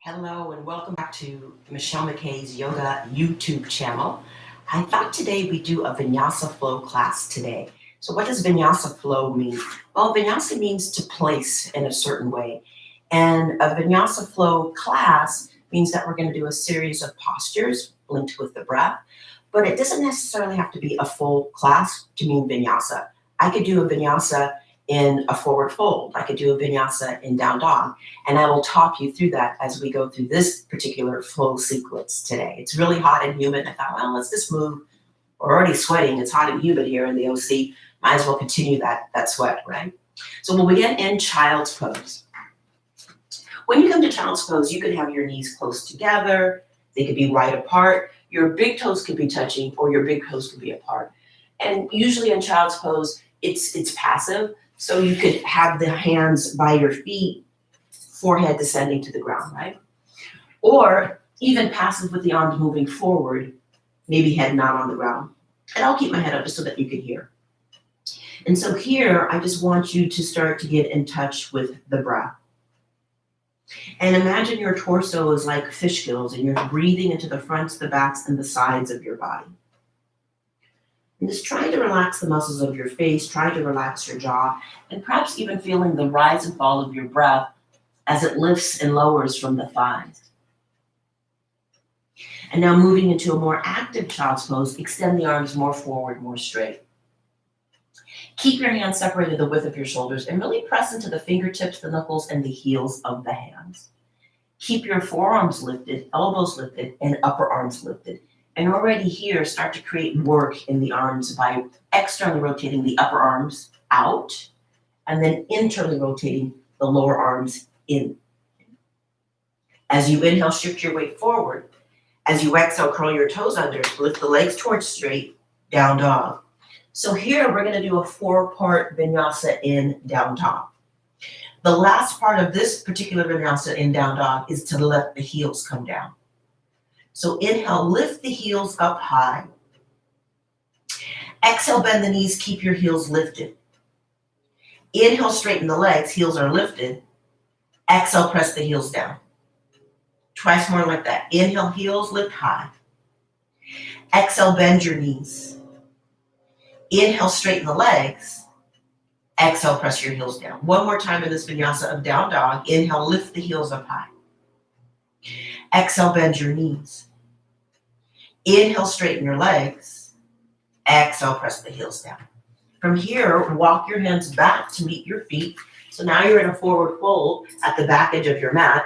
Hello and welcome back to Michelle McKay's Yoga YouTube channel. I thought today we'd do a Vinyasa flow class today. So what does Vinyasa flow mean? Well, Vinyasa means to place in a certain way. And a Vinyasa flow class means that we're going to do a series of postures linked with the breath, but it doesn't necessarily have to be a full class to mean Vinyasa. I could do a Vinyasa in a forward fold. I could do a Vinyasa in down dog. And I will talk you through that as we go through this particular flow sequence today. It's really hot and humid. I thought, well, let's just move. We're already sweating. It's hot and humid here in the OC. Might as well continue that sweat, right? So we'll begin in child's pose. When you come to child's pose, you can have your knees close together. They could be wide apart. Your big toes could be touching or your big toes could be apart. And usually in child's pose, it's passive. So you could have the hands by your feet, forehead descending to the ground, right? Or even passive with the arms moving forward, maybe head not on the ground. And I'll keep my head up just so that you can hear. And so here, I just want you to start to get in touch with the breath. And imagine your torso is like fish gills and you're breathing into the fronts, the backs, and the sides of your body. And just trying to relax the muscles of your face, trying to relax your jaw, and perhaps even feeling the rise and fall of your breath as it lifts and lowers from the thighs. And now moving into a more active child's pose, extend the arms more forward, more straight. Keep your hands separated the width of your shoulders and really press into the fingertips, the knuckles, and the heels of the hands. Keep your forearms lifted, elbows lifted, and upper arms lifted. And already here, start to create work in the arms by externally rotating the upper arms out and then internally rotating the lower arms in. As you inhale, shift your weight forward. As you exhale, curl your toes under, lift the legs towards straight, down dog. So here we're going to do a 4-part Vinyasa in down dog. The last part of this particular Vinyasa in down dog is to let the heels come down. So inhale, lift the heels up high. Exhale, bend the knees, keep your heels lifted. Inhale, straighten the legs, heels are lifted. Exhale, press the heels down. Twice more like that. Inhale, heels lift high. Exhale, bend your knees. Inhale, straighten the legs. Exhale, press your heels down. One more time in this Vinyasa of down dog. Inhale, lift the heels up high. Exhale, bend your knees. Inhale, straighten your legs. Exhale, press the heels down. From here, walk your hands back to meet your feet. So now you're in a forward fold at the back edge of your mat.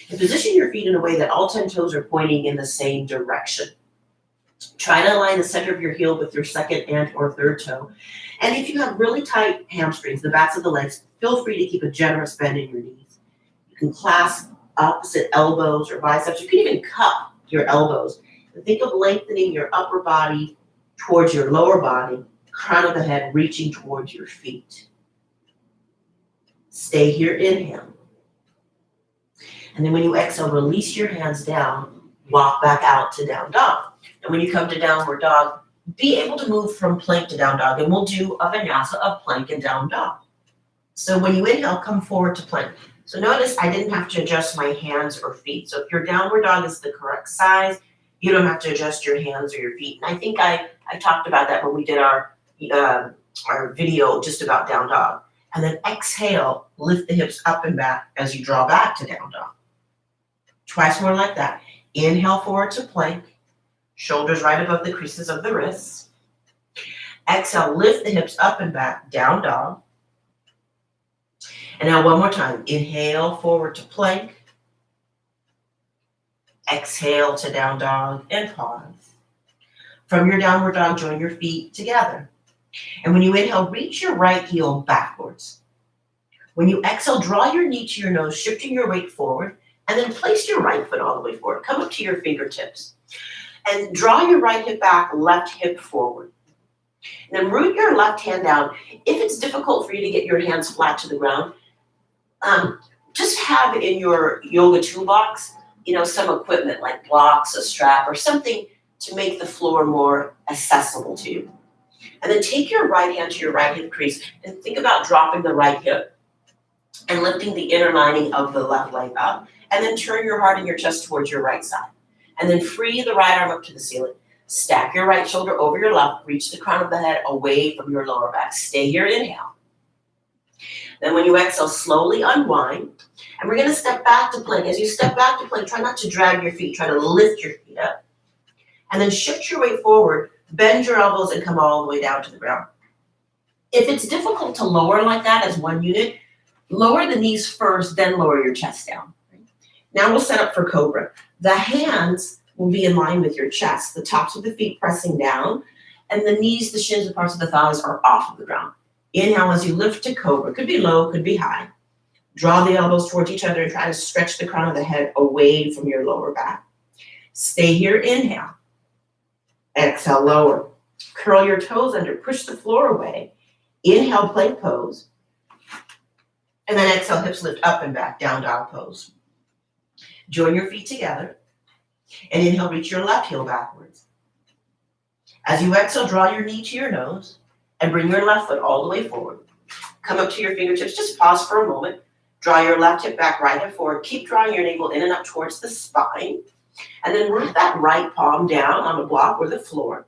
And position your feet in a way that all 10 toes are pointing in the same direction. Try to align the center of your heel with your second and or third toe. And if you have really tight hamstrings, the backs of the legs, feel free to keep a generous bend in your knees. You can clasp opposite elbows or biceps. You can even cup your elbows. And think of lengthening your upper body towards your lower body, crown of the head reaching towards your feet. Stay here, inhale. And then when you exhale, release your hands down, walk back out to down dog. And when you come to downward dog, be able to move from plank to down dog. And we'll do a Vinyasa of plank and down dog. So when you inhale, come forward to plank. So notice I didn't have to adjust my hands or feet. So if your downward dog is the correct size, you don't have to adjust your hands or your feet. And I think I talked about that when we did our video just about down dog. And then exhale, lift the hips up and back as you draw back to down dog. Twice more like that. Inhale forward to plank. Shoulders right above the creases of the wrists. Exhale, lift the hips up and back, down dog. And now one more time. Inhale forward to plank. Exhale to down dog and pause. From your downward dog, join your feet together. And when you inhale, reach your right heel backwards. When you exhale, draw your knee to your nose, shifting your weight forward, and then place your right foot all the way forward. Come up to your fingertips. And draw your right hip back, left hip forward. And then root your left hand down. If it's difficult for you to get your hands flat to the ground, just have in your yoga toolbox, some equipment like blocks, a strap, or something to make the floor more accessible to you. And then take your right hand to your right hip crease and think about dropping the right hip and lifting the inner lining of the left leg up. And then turn your heart and your chest towards your right side. And then free the right arm up to the ceiling. Stack your right shoulder over your left. Reach the crown of the head away from your lower back. Stay here, inhale. Then when you exhale, slowly unwind. And we're going to step back to plank. As you step back to plank, try not to drag your feet. Try to lift your feet up. And then shift your weight forward. Bend your elbows and come all the way down to the ground. If it's difficult to lower like that as one unit, lower the knees first, then lower your chest down. Now we'll set up for cobra. The hands will be in line with your chest, the tops of the feet pressing down, and the knees, the shins, and parts of the thighs are off of the ground. Inhale as you lift to cobra. Could be low, could be high. Draw the elbows towards each other and try to stretch the crown of the head away from your lower back. Stay here, inhale. Exhale, lower. Curl your toes under, push the floor away. Inhale, plank pose. And then exhale, hips lift up and back, down dog pose. Join your feet together. And inhale, reach your left heel backwards. As you exhale, draw your knee to your nose and bring your left foot all the way forward. Come up to your fingertips, just pause for a moment. Draw your left hip back, right hip forward. Keep drawing your navel in and up towards the spine. And then root that right palm down on the block or the floor.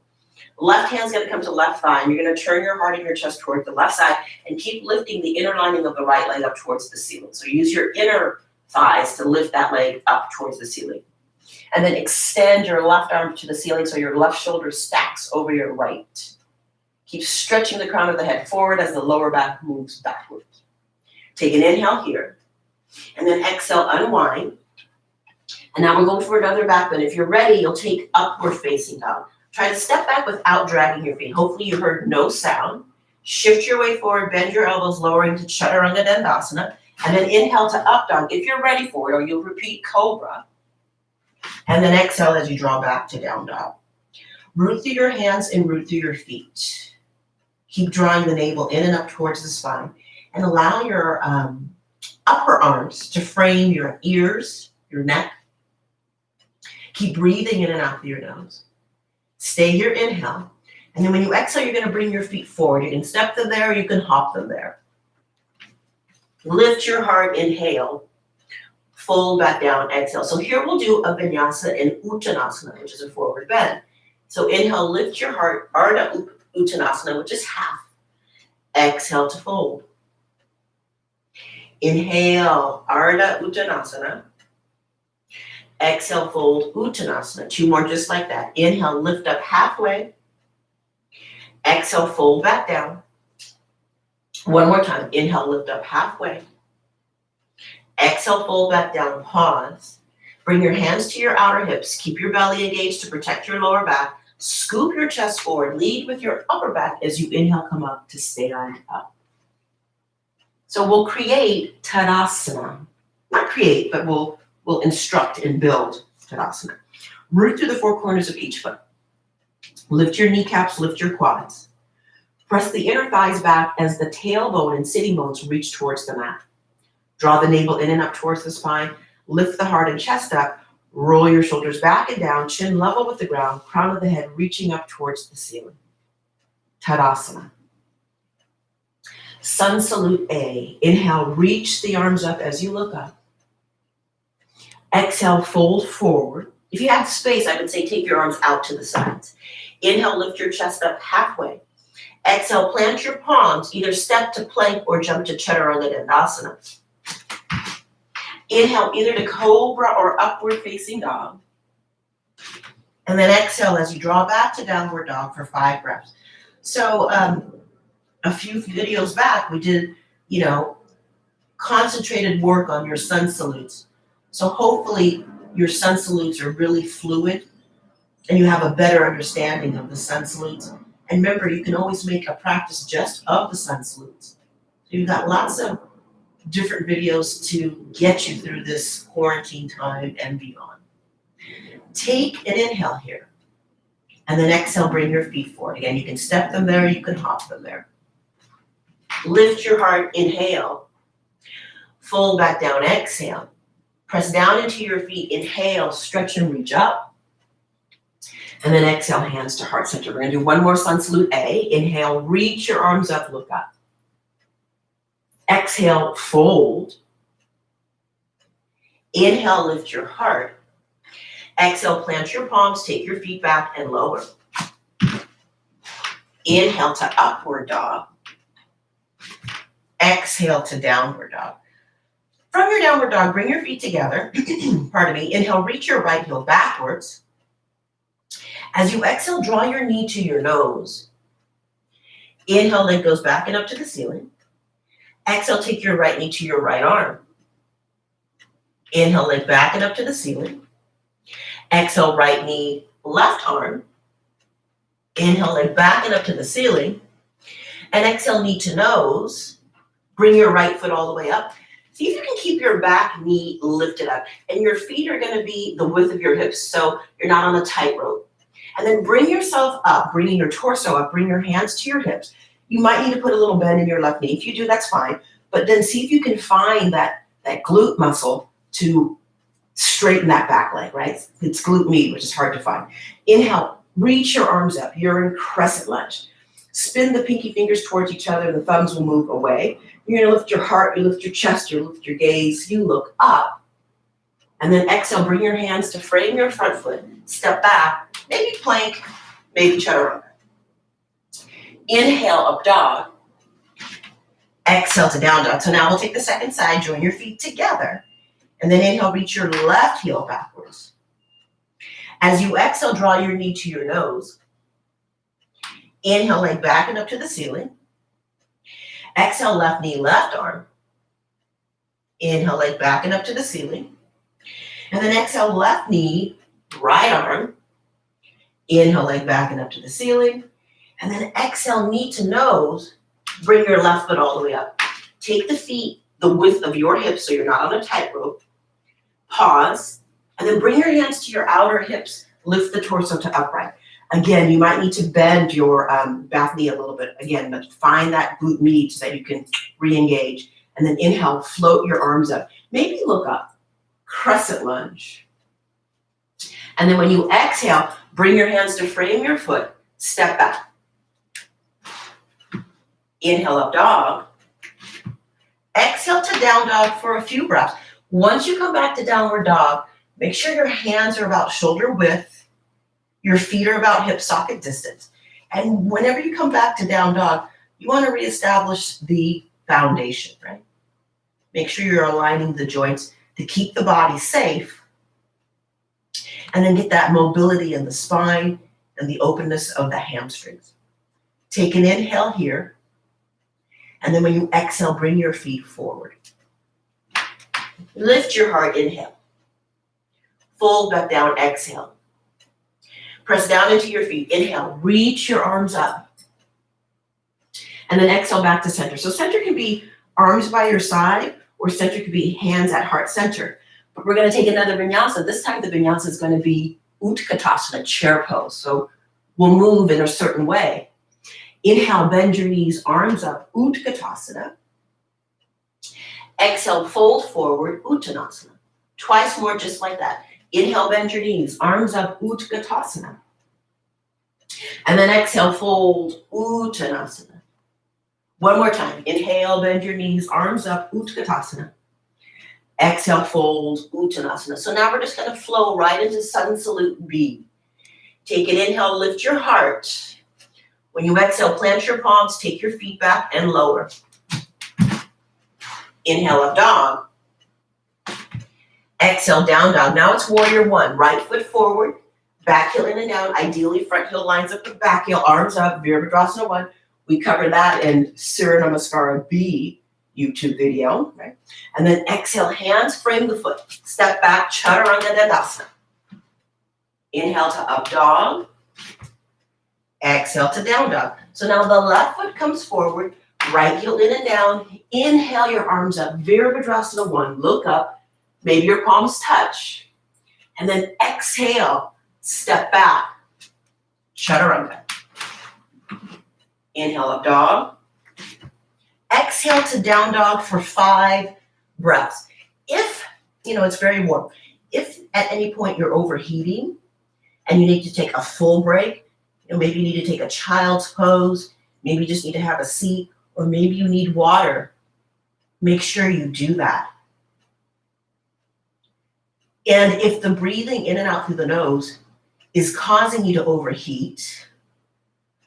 Left hand's gonna come to left thigh, and you're gonna turn your heart and your chest toward the left side and keep lifting the inner lining of the right leg up towards the ceiling. So use your inner thighs to lift that leg up towards the ceiling. And then extend your left arm to the ceiling so your left shoulder stacks over your right. Keep stretching the crown of the head forward as the lower back moves backwards. Take an inhale here, and then exhale, unwind. And now we're going for another back bend. If you're ready, you'll take upward facing dog. Try to step back without dragging your feet. Hopefully you heard no sound. Shift your way forward, bend your elbows, lowering to Chaturanga Dandasana. And then inhale to up dog if you're ready for it, or you'll repeat cobra. And then exhale as you draw back to down dog. Root through your hands and root through your feet. Keep drawing the navel in and up towards the spine. And allow your upper arms to frame your ears, your neck. Keep breathing in and out through your nose. Stay here, inhale. And then when you exhale, you're going to bring your feet forward. You can step them there, or you can hop them there. Lift your heart, inhale. Fold back down, exhale. So here we'll do a Vinyasa in Uttanasana, which is a forward bend. So inhale, lift your heart, Ardha Uttanasana, which is half. Exhale to fold. Inhale, Ardha Uttanasana. Exhale, fold, Uttanasana. 2 more just like that. Inhale, lift up halfway. Exhale, fold back down. 1 more time. Inhale, lift up halfway. Exhale, fold back down, pause. Bring your hands to your outer hips. Keep your belly engaged to protect your lower back. Scoop your chest forward. Lead with your upper back as you inhale, come up to stand up. So we'll create Tadasana. Not create, but we'll instruct and build Tadasana. Root through the 4 corners of each foot. Lift your kneecaps, lift your quads. Press the inner thighs back as the tailbone and sitting bones reach towards the mat. Draw the navel in and up towards the spine. Lift the heart and chest up. Roll your shoulders back and down, chin level with the ground, crown of the head reaching up towards the ceiling. Tadasana. Sun salute A. Inhale, reach the arms up as you look up. Exhale, fold forward. If you have space, I would say take your arms out to the sides. Inhale, lift your chest up halfway. Exhale, plant your palms, either step to plank or jump to Chaturanga Dandasana. Inhale, either to cobra or upward facing dog. And then exhale as you draw back to downward dog for 5 breaths. So a few videos back, we did, concentrated work on your sun salutes. So hopefully your sun salutes are really fluid and you have a better understanding of the sun salutes. And remember, you can always make a practice just of the sun salutes. So you've got lots of different videos to get you through this quarantine time and beyond. Take an inhale here. And then exhale, bring your feet forward. Again, you can step them there, you can hop them there. Lift your heart, inhale. Fold back down, exhale. Press down into your feet, inhale, stretch and reach up. And then exhale, hands to heart center. We're gonna do 1 more sun salute A. Inhale, reach your arms up, look up. Exhale, fold. Inhale, lift your heart. Exhale, plant your palms, take your feet back and lower. Inhale to upward dog. Exhale to downward dog. From your downward dog, bring your feet together. Pardon me. Inhale, reach your right heel backwards. As you exhale, draw your knee to your nose. Inhale, leg goes back and up to the ceiling. Exhale, take your right knee to your right arm. Inhale, leg back and up to the ceiling. Exhale, right knee, left arm. Inhale, leg back and up to the ceiling. And exhale, knee to nose. Bring your right foot all the way up. See if you can keep your back knee lifted up. And your feet are going to be the width of your hips, so you're not on a tightrope. And then bring yourself up, bringing your torso up, bring your hands to your hips. You might need to put a little bend in your left knee. If you do, that's fine. But then see if you can find that glute muscle to straighten that back leg, right? It's glute med, which is hard to find. Inhale, reach your arms up. You're in crescent lunge. Spin the pinky fingers towards each other. The thumbs will move away. You're going to lift your heart, you lift your chest, you lift your gaze, you look up. And then exhale, bring your hands to frame your front foot. Step back, maybe plank, maybe chaturanga. Inhale, up dog. Exhale to down dog. So now we'll take the second side, join your feet together. And then inhale, reach your left heel backwards. As you exhale, draw your knee to your nose. Inhale, leg back and up to the ceiling. Exhale, left knee, left arm. Inhale, leg back and up to the ceiling. And then exhale, left knee, right arm. Inhale, leg back and up to the ceiling. And then exhale, knee to nose. Bring your left foot all the way up. Take the feet the width of your hips so you're not on a tightrope. Pause. And then bring your hands to your outer hips. Lift the torso to upright. Again, you might need to bend your back knee a little bit. Again, but find that glute med so that you can re-engage. And then inhale, float your arms up. Maybe look up. Crescent lunge. And then when you exhale, bring your hands to frame your foot. Step back. Inhale, up dog. Exhale to down dog for a few breaths. Once you come back to downward dog, make sure your hands are about shoulder width. Your feet are about hip socket distance. And whenever you come back to down dog, you want to reestablish the foundation, right? Make sure you're aligning the joints to keep the body safe. And then get that mobility in the spine and the openness of the hamstrings. Take an inhale here. And then when you exhale, bring your feet forward. Lift your heart, inhale. Fold back down, exhale. Press down into your feet. Inhale, reach your arms up. And then exhale back to center. So center can be arms by your side, or center could be hands at heart center. But we're going to take another vinyasa. This time the vinyasa is going to be Utkatasana, chair pose. So we'll move in a certain way. Inhale, bend your knees, arms up, Utkatasana. Exhale, fold forward, Uttanasana. Twice more, just like that. Inhale, bend your knees, arms up, Utkatasana. And then exhale, fold, Uttanasana. One more time. Inhale, bend your knees, arms up, Utkatasana. Exhale, fold, Uttanasana. So now we're just going to flow right into Sun Salute B. Take an inhale, lift your heart. When you exhale, plant your palms, take your feet back and lower. Inhale, up dog. Exhale, down dog. Now it's warrior one. Right foot forward, back heel in and down. Ideally, front heel lines up with back heel, arms up, Virabhadrasana 1. We covered that in Surya Namaskara B YouTube video, right? And then exhale, hands frame the foot. Step back, Chaturanga Dandasana. Inhale to up dog. Exhale to down dog. So now the left foot comes forward, right heel in and down. Inhale your arms up, Virabhadrasana 1. Look up. Maybe your palms touch. And then exhale, step back, Chaturanga. Inhale, up dog. Exhale to down dog for 5 breaths. If, it's very warm. If at any point you're overheating and you need to take a full break, maybe you need to take a child's pose, maybe you just need to have a seat, or maybe you need water. Make sure you do that. And if the breathing in and out through the nose is causing you to overheat,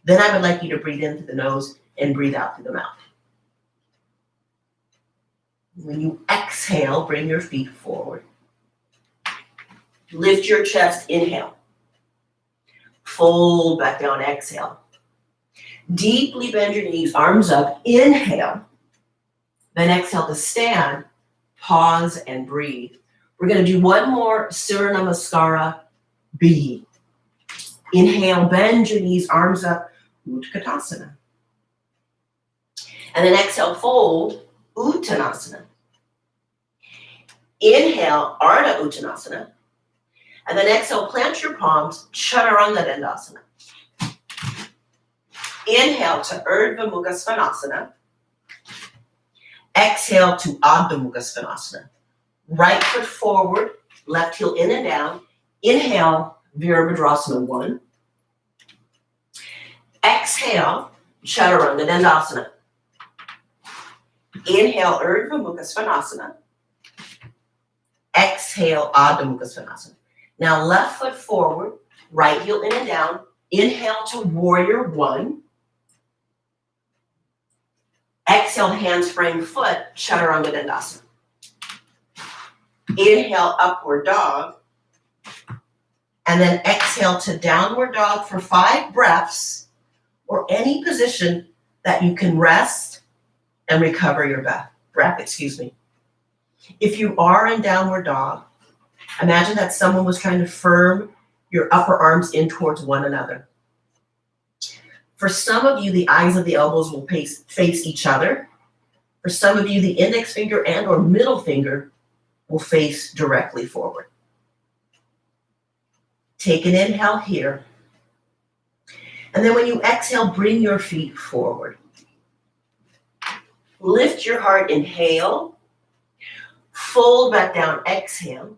then I would like you to breathe in through the nose and breathe out through the mouth. When you exhale, bring your feet forward. Lift your chest, inhale. Fold back down, exhale. Deeply bend your knees, arms up, inhale. Then exhale to stand, pause and breathe. We're going to do one more Surya Namaskara B. Inhale, bend your knees, arms up, Utkatasana. And then exhale, fold, Uttanasana. Inhale, Ardha Uttanasana. And then exhale, plant your palms, Chaturanga Dandasana. Inhale to Urdhva Mukha Svanasana. Exhale to Adho Mukha Svanasana. Right foot forward, left heel in and down. Inhale, Virabhadrasana 1. Exhale, Chaturanga Dandasana. Inhale, Urdhva Mukha Svanasana. Exhale, Adho Mukha Svanasana. Now left foot forward, right heel in and down. Inhale to Warrior 1. Exhale, hands frame foot, Chaturanga Dandasana. Inhale, Upward Dog. And then exhale to Downward Dog for 5 breaths, or any position that you can rest and recover your breath. If you are in Downward Dog, imagine that someone was trying to firm your upper arms in towards one another. For some of you, the eyes of the elbows will face each other. For some of you, the index finger and or middle finger will face directly forward. Take an inhale here. And then when you exhale, bring your feet forward. Lift your heart, inhale. Fold back down, exhale.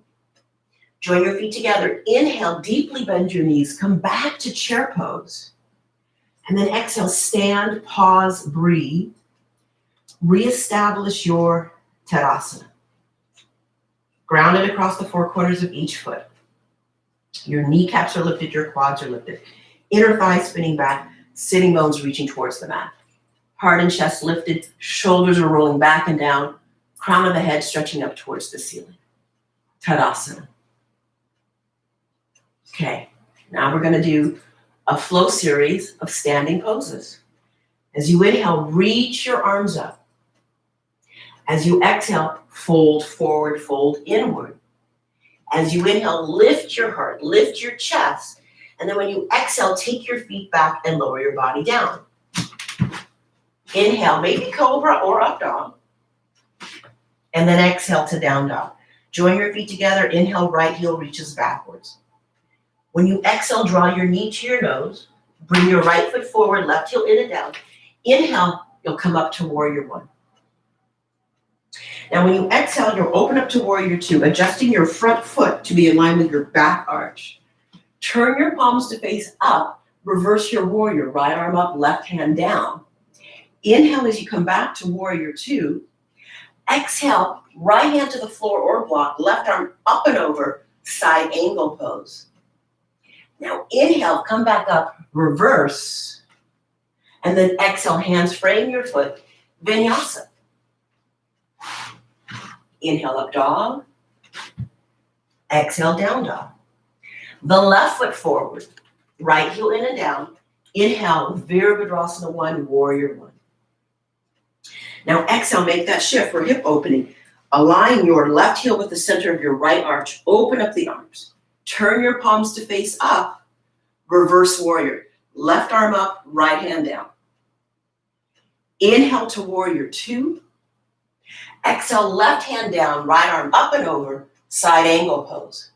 Join your feet together. Inhale, deeply bend your knees. Come back to chair pose. And then exhale, stand, pause, breathe. Reestablish your Tadasana. Grounded across the 4 corners of each foot. Your kneecaps are lifted, your quads are lifted. Inner thighs spinning back, sitting bones reaching towards the mat. Heart and chest lifted, shoulders are rolling back and down, crown of the head stretching up towards the ceiling. Tadasana. Okay, now we're going to do a flow series of standing poses. As you inhale, reach your arms up. As you exhale, fold forward, fold inward. As you inhale, lift your heart, lift your chest. And then when you exhale, take your feet back and lower your body down. Inhale, maybe cobra or up dog. And then exhale to down dog. Join your feet together. Inhale, right heel reaches backwards. When you exhale, draw your knee to your nose. Bring your right foot forward, left heel in and down. Inhale, you'll come up to Warrior 1. Now when you exhale, you'll open up to Warrior 2, adjusting your front foot to be in line with your back arch. Turn your palms to face up, reverse your Warrior, right arm up, left hand down. Inhale as you come back to Warrior 2. Exhale, right hand to the floor or block, left arm up and over, side angle pose. Now inhale, come back up, reverse, and then exhale, hands frame your foot, Vinyasa. Inhale, up dog. Exhale, down dog. The left foot forward, right heel in and down. Inhale, Virabhadrasana 1, Warrior 1. Now exhale, make that shift for hip opening. Align your left heel with the center of your right arch. Open up the arms. Turn your palms to face up. Reverse warrior. Left arm up, right hand down. Inhale to Warrior 2. Exhale, left hand down, right arm up and over, side angle pose.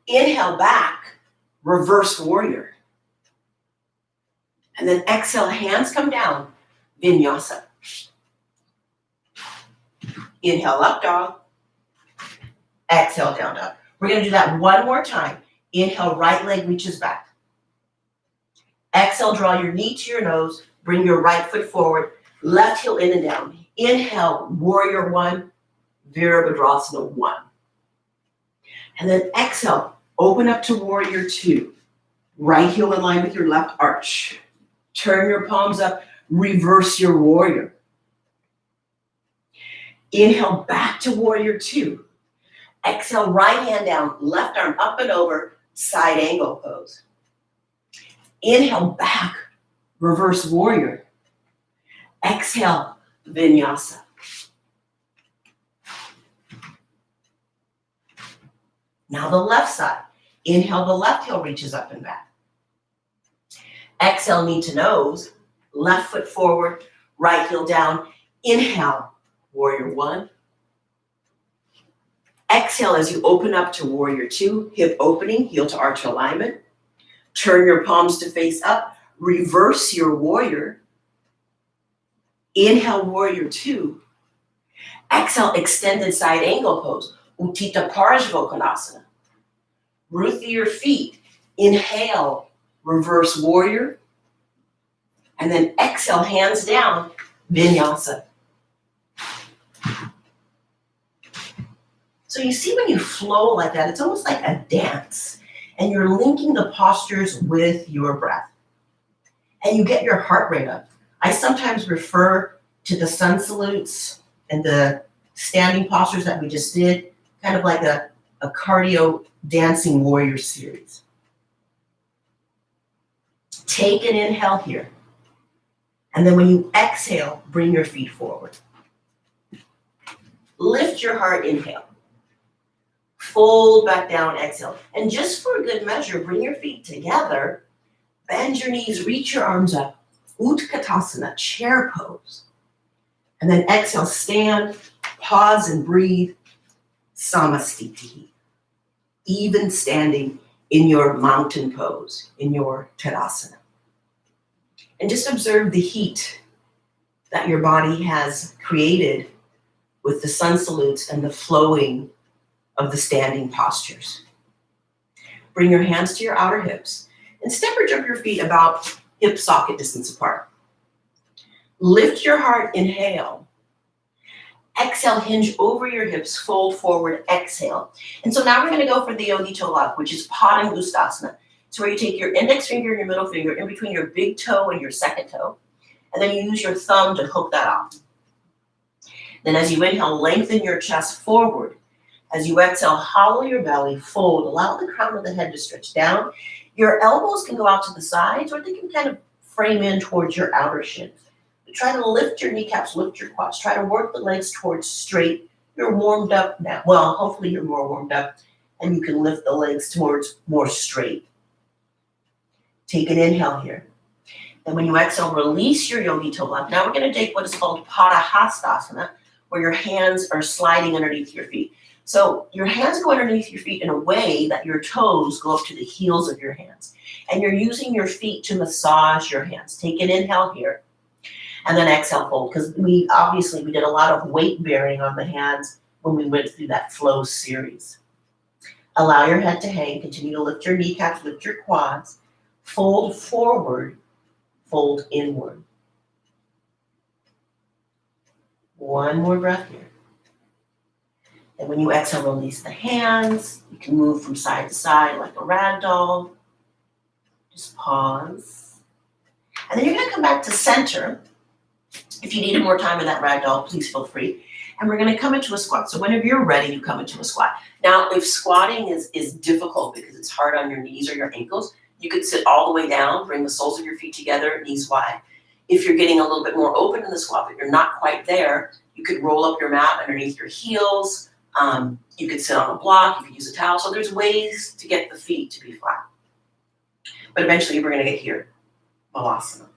Inhale back, reverse warrior. And then exhale, hands come down, Vinyasa. Inhale, up dog. Exhale, down dog. We're going to do that one more time. Inhale, right leg reaches back. Exhale, draw your knee to your nose. Bring your right foot forward. Left heel in and down. Inhale, warrior one, Virabhadrasana one. And then exhale, open up to warrior two. Right heel in line with your left arch. Turn your palms up, reverse your warrior. Inhale, back to warrior two. Exhale, right hand down, left arm up and over, side angle pose. Inhale, back, reverse warrior. Exhale, vinyasa. Now the left side. Inhale, the left heel reaches up and back. Exhale, knee to nose, left foot forward, right heel down. Inhale, warrior one. Exhale as you open up to warrior two, hip opening, heel to arch alignment. Turn your palms to face up, reverse your warrior. Inhale, warrior two. Exhale, extended side angle pose, Utthita Parshvottanasana. Root through your feet. Inhale, reverse warrior. And then exhale, hands down, vinyasa. So you see when you flow like that, it's almost like a dance. And you're linking the postures with your breath. And you get your heart rate up. I sometimes refer to the sun salutes and the standing postures that we just did, kind of like a cardio dancing warrior series. Take an inhale here. And then when you exhale, bring your feet forward. Lift your heart, inhale. Fold back down, exhale. And just for a good measure, bring your feet together. Bend your knees, reach your arms up. Utkatasana, chair pose. And then exhale, stand, pause and breathe. Samastiti. Even standing in your mountain pose, in your Tadasana. And just observe the heat that your body has created with the sun salutes and the flowing of the standing postures. Bring your hands to your outer hips and step or jump your feet about hip socket distance apart. Lift your heart, inhale. Exhale, hinge over your hips, fold forward, exhale. And so now we're going to go for the Yogi Toe Lock, which is Padangusthasana. It's where you take your index finger and your middle finger in between your big toe and your second toe, and then you use your thumb to hook that off. Then as you inhale, lengthen your chest forward. As you exhale, hollow your belly, fold, allow the crown of the head to stretch down. Your elbows can go out to the sides, or they can kind of frame in towards your outer shins. Try to lift your kneecaps, lift your quads. Try to work the legs towards straight. You're warmed up now. Well, hopefully you're more warmed up, and you can lift the legs towards more straight. Take an inhale here. And when you exhale, release your Yogi Toe Lock. Now we're going to take what is called Padahastasana, where your hands are sliding underneath your feet. So your hands go underneath your feet in a way that your toes go up to the heels of your hands. And you're using your feet to massage your hands. Take an inhale here. And then exhale, fold. Because we did a lot of weight bearing on the hands when we went through that flow series. Allow your head to hang. Continue to lift your kneecaps, lift your quads. Fold forward, fold inward. One more breath here. And when you exhale, release the hands. You can move from side to side like a rag doll. Just pause. And then you're going to come back to center. If you needed more time in that rag doll, please feel free. And we're going to come into a squat. So whenever you're ready, you come into a squat. Now, if squatting is difficult because it's hard on your knees or your ankles, you could sit all the way down, bring the soles of your feet together, knees wide. If you're getting a little bit more open in the squat, but you're not quite there, you could roll up your mat underneath your heels. You could sit on a block. You could use a towel. So there's ways to get the feet to be flat. But eventually we're going to get here, Malasana.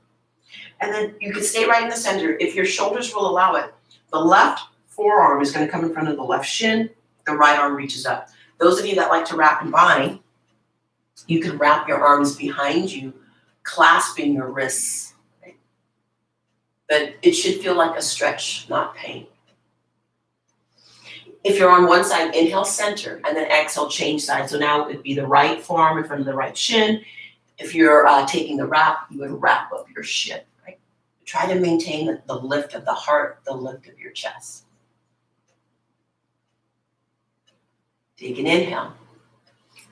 And then you can stay right in the center. If your shoulders will allow it, the left forearm is going to come in front of the left shin. The right arm reaches up. Those of you that like to wrap and bind, you can wrap your arms behind you, clasping your wrists. Right? But it should feel like a stretch, not pain. If you're on one side, inhale center, and then exhale, change side. So now it would be the right forearm in front of the right shin. If you're taking the wrap, you would wrap up your shin. Right? Try to maintain the lift of the heart, the lift of your chest. Take an inhale.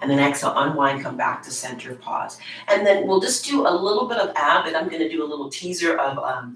And then exhale, unwind, come back to center, pause. And then we'll just do a little bit of ab, and I'm going to do a little teaser of,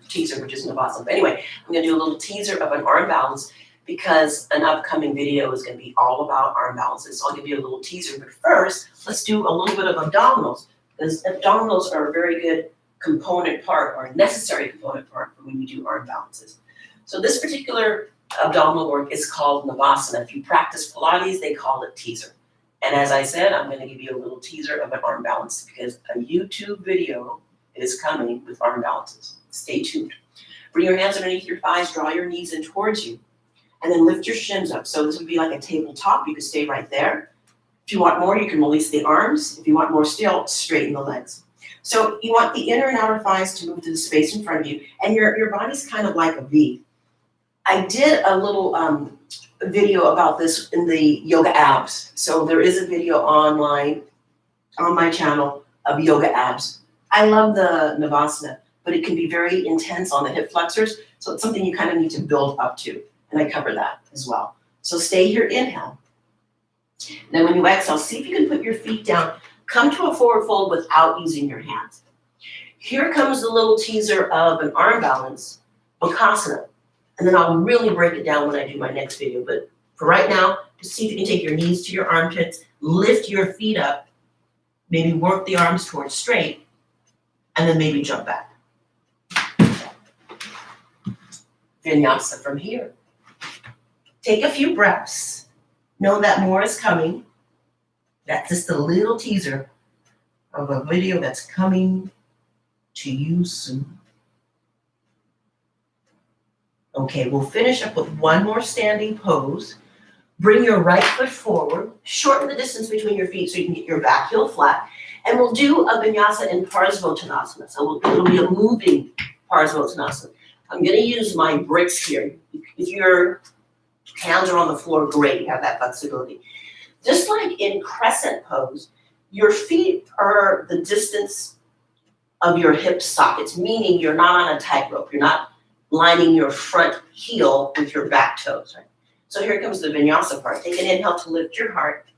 teaser, which is Navasana. But anyway, I'm going to do a little teaser of an arm balance because an upcoming video is going to be all about arm balances. So I'll give you a little teaser. But first, let's do a little bit of abdominals, because abdominals are a very good component part, or a necessary component part for when you do arm balances. So this particular abdominal work is called Navasana. If you practice Pilates, they call it teaser. And as I said, I'm going to give you a little teaser of an arm balance because a YouTube video is coming with arm balances. Stay tuned. Bring your hands underneath your thighs, draw your knees in towards you, and then lift your shins up. So this would be like a tabletop. You can stay right there. If you want more, you can release the arms. If you want more still, straighten the legs. So you want the inner and outer thighs to move to the space in front of you, and your body's kind of like a V. I did a little video about this in the yoga abs. So there is a video online on my channel of yoga abs. I love the Navasana, but it can be very intense on the hip flexors. So it's something you kind of need to build up to. And I cover that as well. So stay here, inhale. Then when you exhale, see if you can put your feet down. Come to a forward fold without using your hands. Here comes the little teaser of an arm balance, Bakasana. And then I'll really break it down when I do my next video. But for right now, just see if you can take your knees to your armpits, lift your feet up, maybe work the arms towards straight, and then maybe jump back. Vinyasa from here. Take a few breaths. Know that more is coming. That's just a little teaser of a video that's coming to you soon. Okay, we'll finish up with one more standing pose. Bring your right foot forward, shorten the distance between your feet so you can get your back heel flat, and we'll do a Vinyasa in Parsvottanasana. So it'll be a moving Parsvottanasana. I'm going to use my bricks here. If your hands are on the floor, great, you have that flexibility. Just like in crescent pose, your feet are the distance of your hip sockets, meaning you're not on a tightrope. You're not lining your front heel with your back toes, right? So here comes the Vinyasa part. Take an inhale to lift your heart.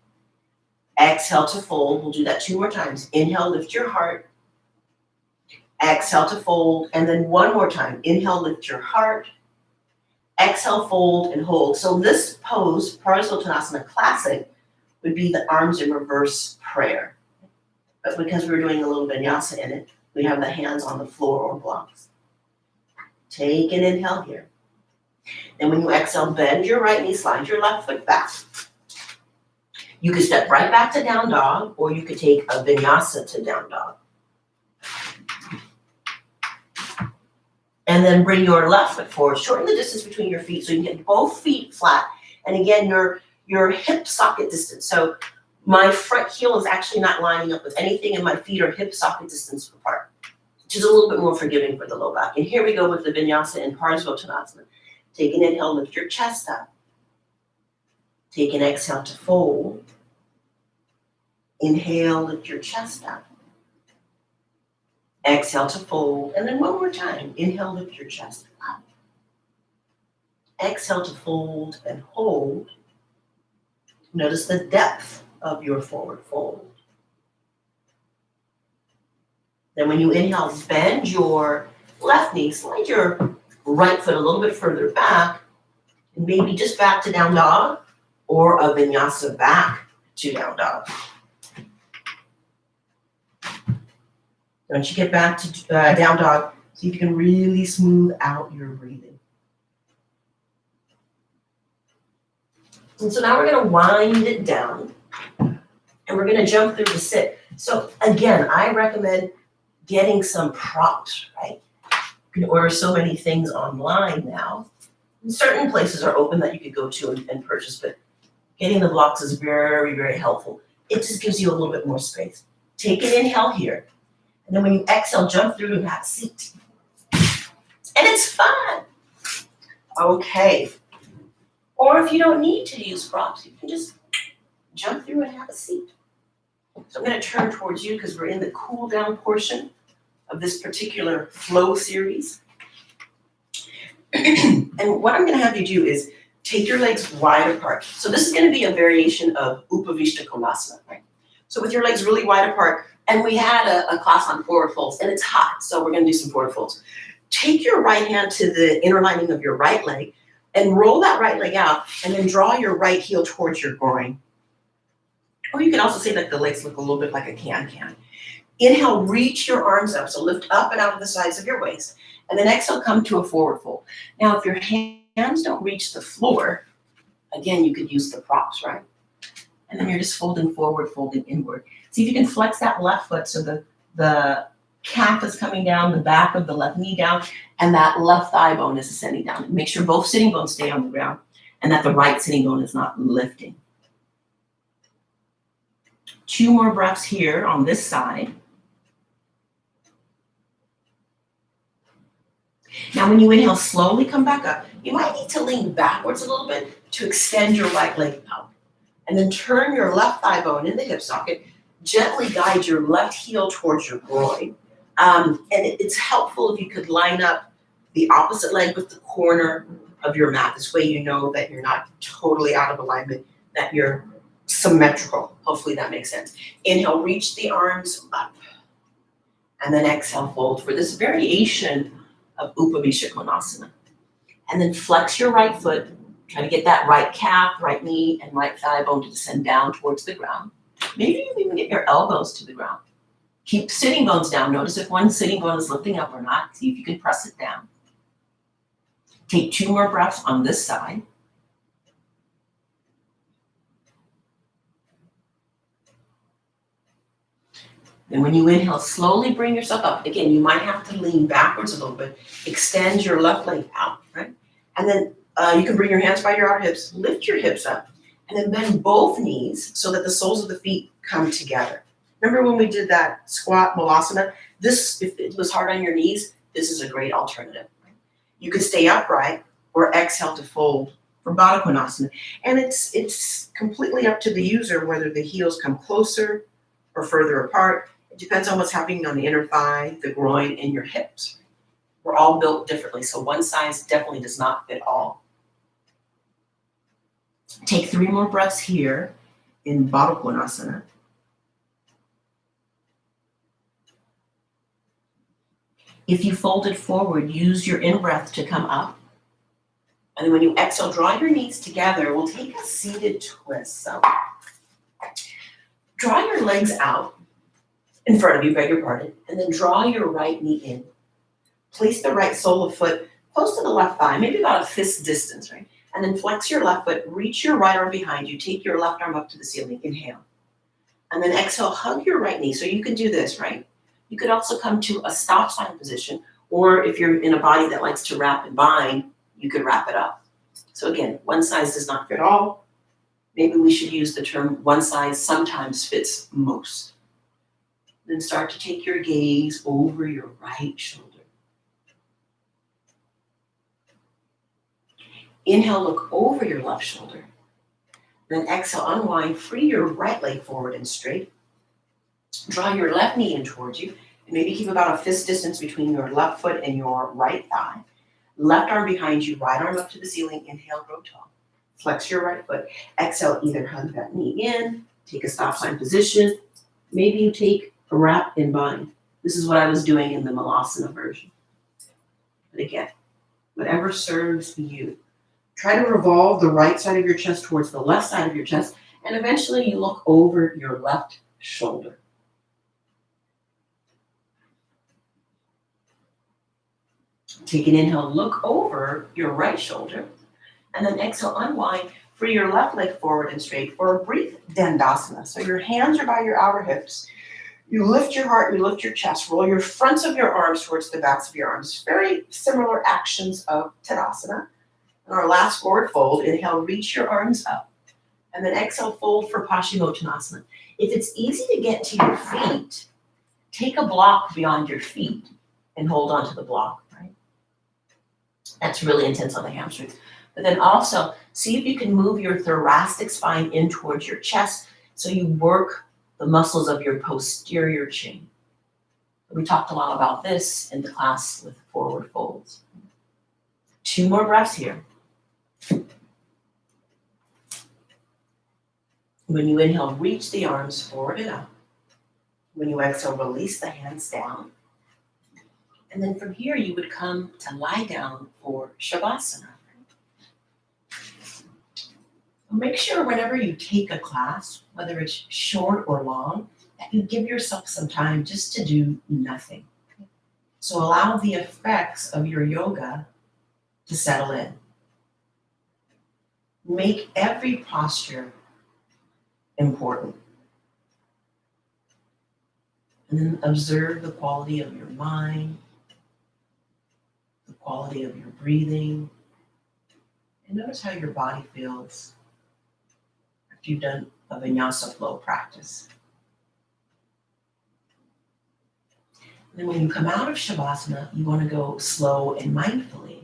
Exhale to fold. We'll do that 2 more times. Inhale, lift your heart. Exhale to fold. And then 1 more time. Inhale, lift your heart. Exhale, fold, and hold. So this pose, Parsvottanasana Classic, would be the arms in reverse prayer. But because we're doing a little Vinyasa in it, we have the hands on the floor or blocks. Take an inhale here. Then when you exhale, bend your right knee, slide your left foot back. You could step right back to down dog, or you could take a Vinyasa to down dog. And then bring your left foot forward. Shorten the distance between your feet so you can get both feet flat. And again, your hip socket distance. So my front heel is actually not lining up with anything, and my feet are hip socket distance apart, which is a little bit more forgiving for the low back. And here we go with the Vinyasa in Parsvottanasana. Take an inhale, lift your chest up. Take an exhale to fold. Inhale, lift your chest up. Exhale to fold. And then 1 more time. Inhale, lift your chest up. Exhale to fold and hold. Notice the depth of your forward fold. Then when you inhale, bend your left knee, slide your right foot a little bit further back, and maybe just back to down dog, or a Vinyasa back to down dog. Once you get back to down dog, see if you can really smooth out your breathing. And so now we're going to wind it down, and we're going to jump through the sit. So again, I recommend getting some props, right? You can order so many things online now. And certain places are open that you could go to and purchase, but getting the blocks is very, very helpful. It just gives you a little bit more space. Take an inhale here. And then when you exhale, jump through and have a seat. And it's fun. Okay. Or if you don't need to use props, you can just jump through and have a seat. So I'm going to turn towards you because we're in the cool down portion of this particular flow series. And what I'm gonna have you do is take your legs wide apart. So this is gonna be a variation of Upavishta Konasana, right? So with your legs really wide apart, and we had a class on forward folds, and it's hot, so we're gonna do some forward folds. Take your right hand to the inner lining of your right leg, and roll that right leg out, and then draw your right heel towards your groin. Or you can also say that the legs look a little bit like a can. Inhale, reach your arms up, so lift up and out of the sides of your waist. And then exhale, come to a forward fold. Now, if your hands don't reach the floor, again, you could use the props, right? And then you're just folding forward, folding inward. See if you can flex that left foot so the calf is coming down, the back of the left knee down, and that left thigh bone is ascending down. And make sure both sitting bones stay on the ground and that the right sitting bone is not lifting. 2 more breaths here on this side. Now, when you inhale, slowly come back up. You might need to lean backwards a little bit to extend your right leg out. And then turn your left thigh bone in the hip socket. Gently guide your left heel towards your groin. And it's helpful if you could line up the opposite leg with the corner of your mat. This way you know that you're not totally out of alignment, that you're symmetrical. Hopefully that makes sense. Inhale, reach the arms up. And then exhale, fold for this variation of Upavishta Konasana. And then flex your right foot. Try to get that right calf, right knee, and right thigh bone to descend down towards the ground. Maybe you even get your elbows to the ground. Keep sitting bones down. Notice if one sitting bone is lifting up or not. See if you can press it down. Take 2 more breaths on this side. Then when you inhale, slowly bring yourself up. Again, you might have to lean backwards a little bit. Extend your left leg out, right? And then you can bring your hands by your outer hips, lift your hips up, and then bend both knees so that the soles of the feet come together. Remember when we did that squat malasana? This, if it was hard on your knees, this is a great alternative. You could stay upright or exhale to fold for Baddha Konasana. And it's completely up to the user whether the heels come closer or further apart. It depends on what's happening on the inner thigh, the groin, and your hips. We're all built differently, so one size definitely does not fit all. Take 3 more breaths here in Baddha Konasana. If you folded forward, use your in-breath to come up. And then when you exhale, draw your knees together. We'll take a seated twist. So draw your legs out in front of you, beg your pardon, and then draw your right knee in. Place the right sole of foot close to the left thigh, maybe about a fist distance, right? And then flex your left foot, reach your right arm behind you, take your left arm up to the ceiling, inhale. And then exhale, hug your right knee. So you can do this, right? You could also come to a stop sign position, or if you're in a body that likes to wrap and bind, you could wrap it up. So again, one size does not fit all. Maybe we should use the term one size sometimes fits most. Then start to take your gaze over your right shoulder. Inhale, look over your left shoulder. Then exhale, unwind, free your right leg forward and straight. Draw your left knee in towards you, and maybe keep about a fist distance between your left foot and your right thigh. Left arm behind you, right arm up to the ceiling. Inhale, grow tall. Flex your right foot. Exhale, either hug that knee in, take a stop sign position. Maybe you take a wrap and bind. This is what I was doing in the Malasana version. But again, whatever serves you. Try to revolve the right side of your chest towards the left side of your chest, and eventually you look over your left shoulder. Take an inhale, look over your right shoulder, and then exhale, unwind, free your left leg forward and straight for a brief Dandasana. So your hands are by your outer hips. You lift your heart, you lift your chest, roll your fronts of your arms towards the backs of your arms. Very similar actions of Tadasana. And our last forward fold, inhale, reach your arms up. And then exhale, fold for Paschimottanasana. If it's easy to get to your feet, take a block beyond your feet and hold on to the block, right? That's really intense on the hamstrings. But then also, see if you can move your thoracic spine in towards your chest so you work the muscles of your posterior chain. We talked a lot about this in the class with forward folds. 2 more breaths here. When you inhale, reach the arms forward and up. When you exhale, release the hands down. And then from here, you would come to lie down for Shavasana. Make sure whenever you take a class, whether it's short or long, that you give yourself some time just to do nothing. So allow the effects of your yoga to settle in. Make every posture important. And then observe the quality of your mind, the quality of your breathing, and notice how your body feels after you've done a Vinyasa flow practice. And then when you come out of Shavasana, you want to go slow and mindfully.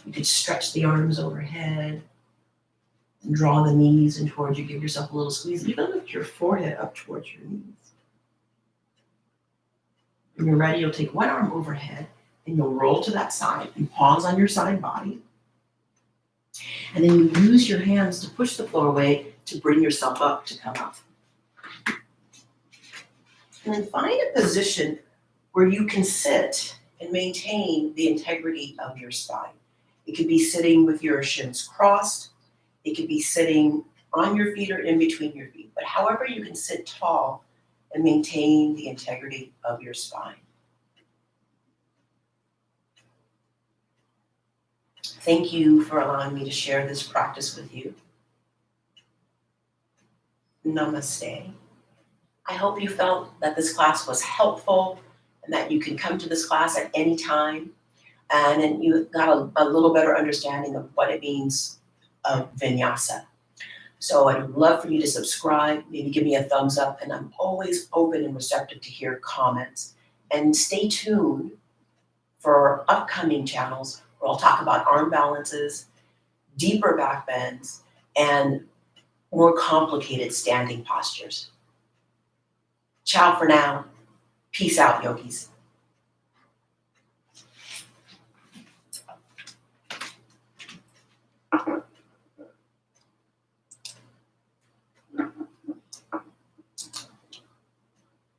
You could stretch the arms overhead and draw the knees in towards you. Give yourself a little squeeze. Even lift your forehead up towards your knees. When you're ready, you'll take one arm overhead and you'll roll to that side and pause on your side body. And then you use your hands to push the floor away to bring yourself up to come up. And then find a position where you can sit and maintain the integrity of your spine. It could be sitting with your shins crossed. It could be sitting on your feet or in between your feet. But however you can sit tall and maintain the integrity of your spine. Thank you for allowing me to share this practice with you. Namaste. I hope you felt that this class was helpful and that you can come to this class at any time. And then you got a little better understanding of what it means of Vinyasa. So I'd love for you to subscribe, maybe give me a thumbs up, and I'm always open and receptive to hear comments. And stay tuned for upcoming channels where I'll talk about arm balances, deeper back bends, and more complicated standing postures. Ciao for now. Peace out, yogis.